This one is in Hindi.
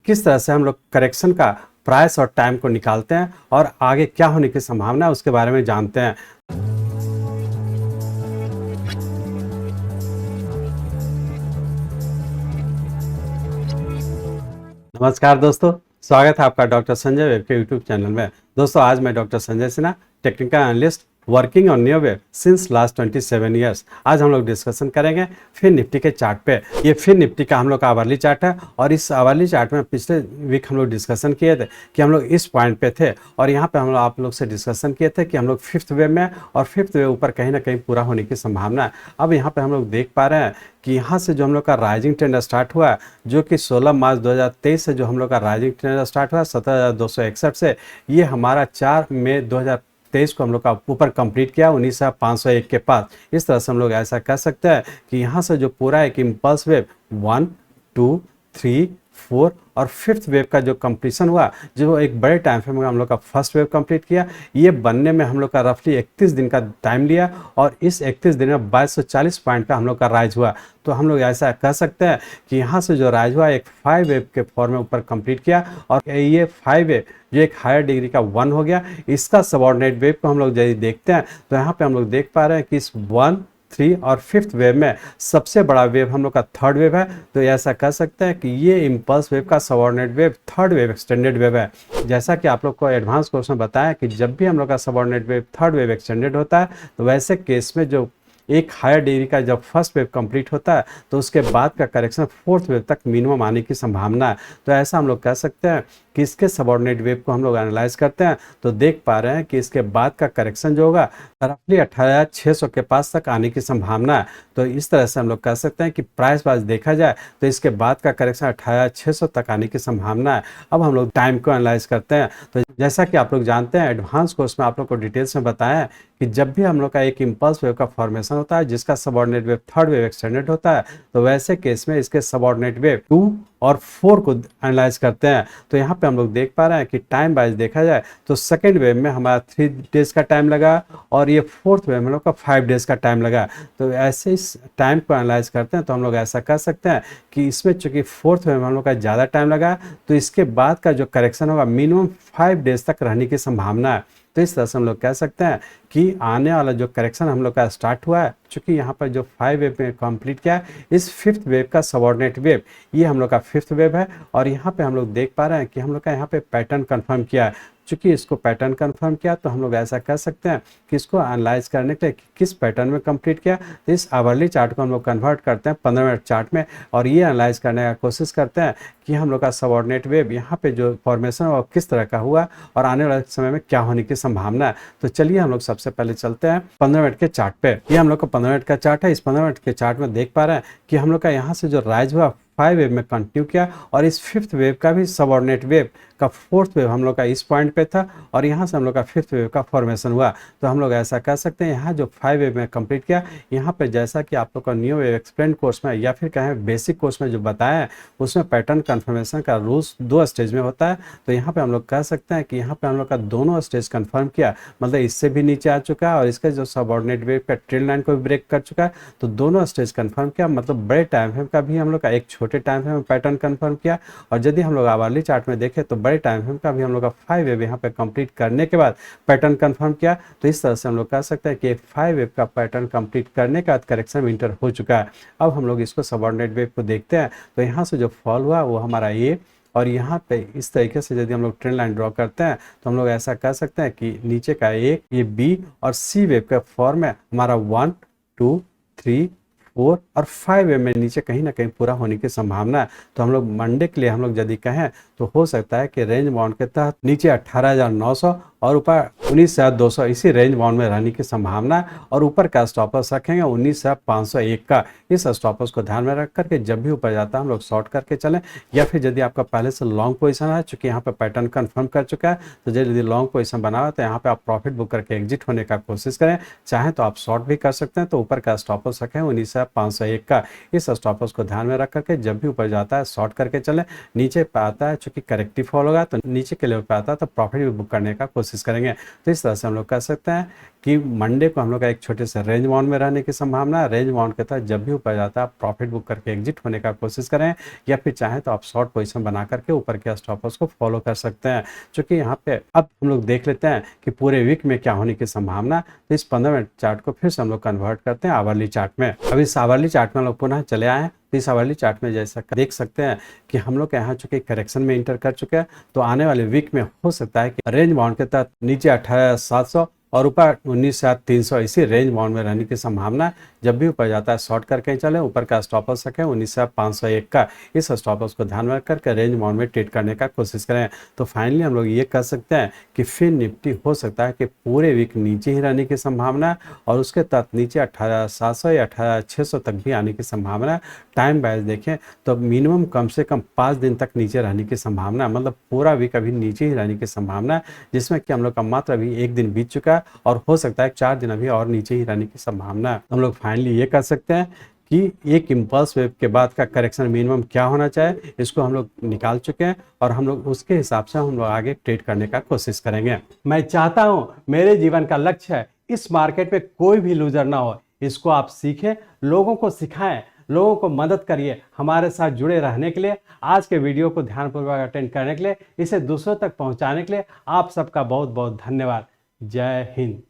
किस तरह से हम लोग करेक्शन का प्राइस और टाइम को निकालते हैं और आगे क्या होने की संभावना है उसके बारे में जानते हैं। नमस्कार दोस्तों, स्वागत है आपका डॉक्टर संजय वेब के यूट्यूब चैनल में। दोस्तों, आज मैं doctor Sanjay Sinha, technical analyst working on neo web since last 27 years. आज हम लोग डिस्कशन करेंगे फिन निफ्टी के चार्ट पे। ये फिन निफ्टी का हम लोग का आवरली चार्ट है और इस आवरली चार्ट में पिछले वीक हम लोग डिस्कशन किए थे कि हम लोग इस पॉइंट पे थे और यहाँ पे हम लोग आप लोग से डिस्कशन किए थे कि हम लोग फिफ्थ वेव में और फिफ्थ वेव ऊपर कहीं ना कहीं पूरा होने की संभावना है। अब यहाँ पे हम लोग देख पा रहे हैं कि यहाँ से जो हम लोग का राइजिंग ट्रेंड स्टार्ट हुआ, जो कि 16 मार्च 2023 से जो हम लोग का राइजिंग ट्रेंड स्टार्ट हुआ 17,261 से, ये हमारा 4 मई 2023 को हम लोग का ऊपर कंप्लीट किया 19,501 के पास। इस तरह से हम लोग ऐसा कह सकते हैं कि यहाँ से जो पूरा एक इम्पल्स वेव 1, 2, 3, 4 और फिफ्थ वेव का जो कंप्लीशन हुआ, जो एक बड़े टाइम फ्रेम में हम लोग का फर्स्ट वेव कंप्लीट किया, ये बनने में हम लोग का रफली 31 दिन का टाइम लिया और इस 31 दिन में 2240 पॉइंट का हम लोग का राइज हुआ। तो हम लोग ऐसा कह सकते हैं कि यहाँ से जो राइज हुआ एक 5 वेव के फॉर्म में ऊपर कंप्लीट किया और ये 5 वेव जो एक हायर डिग्री का 1 हो गया, इसका सबऑर्डिनेट वेव को हम लोग यदि देखते हैं तो यहाँ पे हम लोग देख पा रहे हैं कि इस 1, 3 और फिफ्थ वेव में सबसे बड़ा वेव हम लोग का थर्ड वेव है। तो ऐसा कह सकते हैं कि ये इम्पल्स वेव का subordinate wave third wave extended wave है। जैसा कि आप लोग को एडवांस कोर्स में बताया कि जब भी हम लोग का subordinate wave third wave extended होता है तो वैसे केस में जो एक हायर डिग्री का जब फर्स्ट वेव कंप्लीट होता है तो उसके बाद का करेक्शन फोर्थ वेव तक मिनिमम आने की संभावना है। तो ऐसा हम लोग कह सकते हैं कि इसके सबऑर्डिनेट वेव को हम लोग एनालाइज करते हैं तो देख पा रहे हैं कि इसके बाद का करेक्शन जो होगा रफली 18,600 के पास तक आने की संभावना है। तो इस तरह से हम लोग कह सकते हैं कि प्राइस वाइज देखा जाए तो इसके बाद का करेक्शन 18,600 तक आने की संभावना है। अब हम लोग टाइम को एनालाइज करते हैं तो जैसा कि आप लोग जानते हैं, एडवांस कोर्स में आप लोग को डिटेल्स में बताया है कि जब भी हम लोग का एक इम्पल्स वेव का फॉर्मेशन होता है जिसका subordinate wave third wave extended होता है तो वैसे केस में इसके सबऑर्डिनेट वेव 2 और 4 को एनालाइज करते हैं। तो यहाँ पे हम लोग देख पा रहे हैं कि टाइम वाइज देखा जाए तो सेकेंड वेव में हमारा 3 डेज का टाइम लगा और ये फोर्थ वेव में हम लोग का 5 डेज का टाइम लगा। तो ऐसे इस टाइम को एनालाइज करते हैं तो हम लोग ऐसा कह सकते हैं कि इसमें चूंकि फोर्थ वेव में हम लोग का ज़्यादा टाइम लगा तो इसके बाद का जो करेक्शन होगा मिनिमम 5 डेज तक रहने की संभावना है। तो इस तरह से हम लोग कह सकते हैं कि आने वाला जो करेक्शन हम लोग का स्टार्ट हुआ है, चूंकि यहाँ पर जो 5 वेव में कंप्लीट किया है, इस फिफ्थ वेव का सबऑर्डिनेट वेव ये हम लोग का फिफ्थ वेव है और यहाँ पे हम लोग देख पा रहे हैं कि हम लोग का यहाँ पे पैटर्न कंफर्म किया है। चूंकि इसको पैटर्न कंफर्म किया तो हम लोग ऐसा कह सकते हैं कि इसको एनालाइज करने के लिए किस पैटर्न में कंप्लीट किया तो इस आवरली चार्ट को हम लोग कन्वर्ट करते हैं 15 मिनट चार्ट में और ये एनालाइज करने का कोशिश करते हैं कि हम लोग का सबऑर्डिनेट वेव यहाँ पे जो फॉर्मेशन है वो किस तरह का हुआ और आने वाले समय में क्या होने की संभावना है। तो चलिए हम लोग सबसे पहले चलते हैं 15 मिनट के चार्ट पे। ये हम लोग का 15 मिनट का चार्ट है। इस 15 मिनट के चार्ट में देख पा रहे हैं कि हम लोग का यहाँ से जो राइज हुआ 5 वेव में कंटिन्यू किया और इस फिफ्थ वेव का भी सबऑर्डिनेट वेव का फोर्थ वेव हम लोग का इस पॉइंट पे था और यहाँ से हम लोग का फिफ्थ वेव का फॉर्मेशन हुआ। तो हम लोग ऐसा कह सकते हैं यहाँ जो 5 वेव में कंप्लीट किया, यहाँ पे जैसा कि आप लोग का न्यू वेव एक्सप्लेन कोर्स में या फिर कहें बेसिक कोर्स में जो बताया है उसमें पैटर्न कन्फर्मेशन का रूल्स 2 स्टेज में होता है। तो यहाँ पे हम लोग कह सकते हैं कि यहाँ पे हम लोग का दोनों स्टेज कन्फर्म किया, मतलब इससे भी नीचे आ चुका है और इसका जो सबऑर्डिनेट वेव का ट्रेंड लाइन को भी ब्रेक कर चुका है। तो दोनों स्टेज कन्फर्म किया, मतलब बड़े टाइम फ्रेम का भी हम लोग का एक छोटे टाइम फ्रेम में पैटर्न कन्फर्म किया और यदि हम लोग आवरली चार्ट में देखें तो बड़े टाइम फ्रेम का भी हम लोग का 5 वेव यहाँ पे कंप्लीट करने के बाद पैटर्न कंफर्म किया। तो इस तरह से हम लोग कह सकते हैं कि 5 वेव का पैटर्न कंप्लीट करने के बाद करेक्शन इंटर हो चुका है। अब हम लोग इसको सबऑर्डिनेट वेव को देखते हैं तो यहाँ से जो फॉल हुआ वो हमारा ये और यहाँ पे इस तरीके से यदि हम लोग ट्रेंड लाइन ड्रॉ करते हैं तो हम लोग ऐसा कह सकते हैं कि नीचे का एक ये बी और सी वेव का फॉर्म है हमारा 1, 2, 3, 4 और 5 वेव में नीचे कहीं ना कहीं पूरा होने की संभावना है। तो हम लोग मंडे के लिए हम लोग यदि कहें तो हो सकता है कि रेंज बाउंड के तहत नीचे 18,900 और ऊपर 19,200 इसी रेंज बाउंड में रहने की संभावना है और ऊपर का स्टॉपर्स रखेंगे 19,501 का। इस स्टॉपर्स को ध्यान में रख करके जब भी ऊपर जाता है हम लोग शॉर्ट करके चलें या फिर यदि आपका पहले से लॉन्ग पोजीशन है, चूंकि यहाँ पे पैटर्न कंफर्म कर चुका है तो यदि लॉन्ग पोजीशन बना हुआ तो यहाँ पे आप प्रॉफिट बुक करके एग्जिट होने का कोशिश करें। चाहे तो आप शॉर्ट भी कर सकते हैं। तो ऊपर का स्टॉपर्स रखें 19,501 का। इस स्टॉपर्स को ध्यान में रख करके जब भी ऊपर जाता है शॉर्ट करके चलें। नीचे पे आता है चूंकि करेक्टिव फॉल होगा तो नीचे के लेवल पे आता है तो प्रॉफिट भी बुक करने का कोशिश कोशिश करेंगे। तो इस तरह से हम लोग कह सकते हैं कि मंडे को हम लोग का एक छोटे से रेंज बाउंड में रहने की संभावना है। रेंज बाउंड के तहत जब भी ऊपर जाता है आप प्रॉफिट बुक करके एग्जिट होने का कोशिश करें, या फिर चाहे तो आप शॉर्ट पोजीशन बना करके ऊपर के स्टॉप लॉस को फॉलो कर सकते हैं। क्योंकि यहाँ पे अब हम लोग देख लेते हैं कि पूरे वीक में क्या होने की संभावना। तो इस 15 मिनट चार्ट को फिर से हम लोग कन्वर्ट करते हैं आवरली चार्ट में। अब इस आवरली चार्ट में हम लोग पुनः चले आए हैं। तो इस आवरली चार्ट में जैसा देख सकते हैं कि हम लोग यहाँ चुके करेक्शन में इंटर कर चुके हैं। तो आने वाले वीक में हो सकता है कि रेंज बाउंड के तहत नीचे 18,700 और ऊपर 19,300 इसी रेंज बाउंड में रहने की संभावना। जब भी ऊपर जाता है शॉर्ट करके चले, ऊपर का स्टॉप लॉस रखें 19,501 का। इस स्टॉप लॉस को ध्यान में रखकर के रेंज बाउंड में ट्रेड करने का कोशिश करें। तो फाइनली हम लोग ये कह सकते हैं कि फिर निफ्टी हो सकता है कि पूरे वीक नीचे ही रहने की संभावना, और उसके तहत नीचे 18,700 या 18,600 तक भी आने की संभावना। टाइम वाइज देखें तो मिनिमम कम से कम 5 दिन तक नीचे रहने की संभावना, मतलब पूरा वीक अभी नीचे ही रहने की संभावना, जिसमें कि हम लोग का मात्र अभी 1 दिन बीत चुका है और हो सकता है 4 दिन अभी और नीचे ही रहने की संभावना है। हम लोग फाइनली ये कह सकते हैं कि एक इंपल्स वेव के बाद का करेक्शन मिनिमम क्या होना चाहिए, इसको हम लोग निकाल चुके हैं और हम लोग उसके हिसाब से हम लोग आगे ट्रेड करने का कोशिश करेंगे। मैं चाहता हूं मेरे जीवन का लक्ष्य है इस मार्केट में कोई भी लूजर ना हो। इसको आप सीखें, लोगों को सिखाएं, लोगों को मदद करिए। हमारे साथ जुड़े रहने के लिए, आज के वीडियो को ध्यानपूर्वक अटेंड करने के लिए, इसे दूसरों तक पहुंचाने के लिए आप सबका बहुत बहुत धन्यवाद। जय हिंद।